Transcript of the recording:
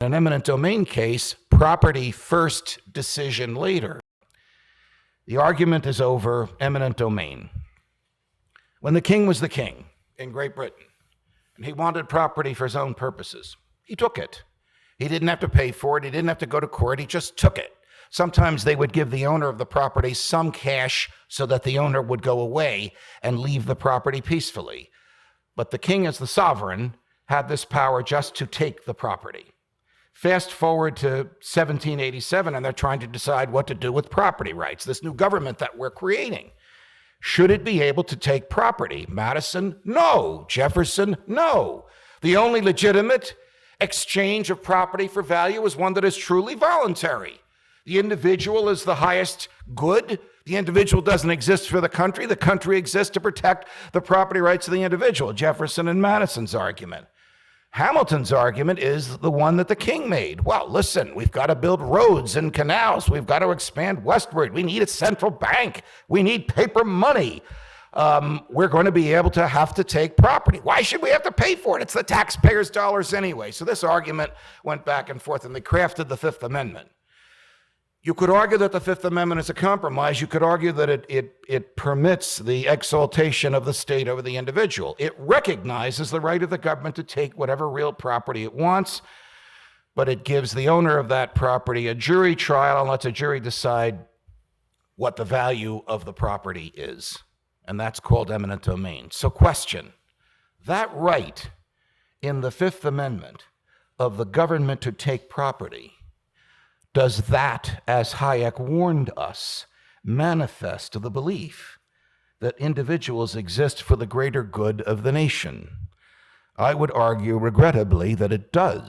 an eminent domain case, property first, decision later. The argument is over eminent domain. When the king was the king in Great Britain, and he wanted property for his own purposes, he took it. He didn't have to pay for it. He didn't have to go to court. He just took it. Sometimes they would give the owner of the property some cash so that the owner would go away and leave the property peacefully. But the king, as the sovereign, had this power just to take the property. Fast forward to 1787, and they're trying to decide what to do with property rights, this new government that we're creating. Should it be able to take property? Madison, no. Jefferson, no. The only legitimate exchange of property for value is one that is truly voluntary. The individual is the highest good. The individual doesn't exist for the country exists to protect the property rights of the individual. Jefferson and Madison's argument. Hamilton's argument is the one that the king made. Well, listen, we've got to build roads and canals. We've got to expand westward. We need a central bank. We need paper money. We're going to be able to have to take property. Why should we have to pay for it? It's the taxpayers' dollars anyway. So this argument went back and forth, and they crafted the Fifth Amendment. You could argue that the Fifth Amendment is a compromise. You could argue that it permits the exaltation of the state over the individual. It recognizes the right of the government to take whatever real property it wants, but it gives the owner of that property a jury trial and lets a jury decide what the value of the property is. And that's called eminent domain. So question, that right in the Fifth Amendment of the government to take property, does that, as Hayek warned us, manifest the belief that individuals exist for the greater good of the nation? I would argue, regrettably, that it does.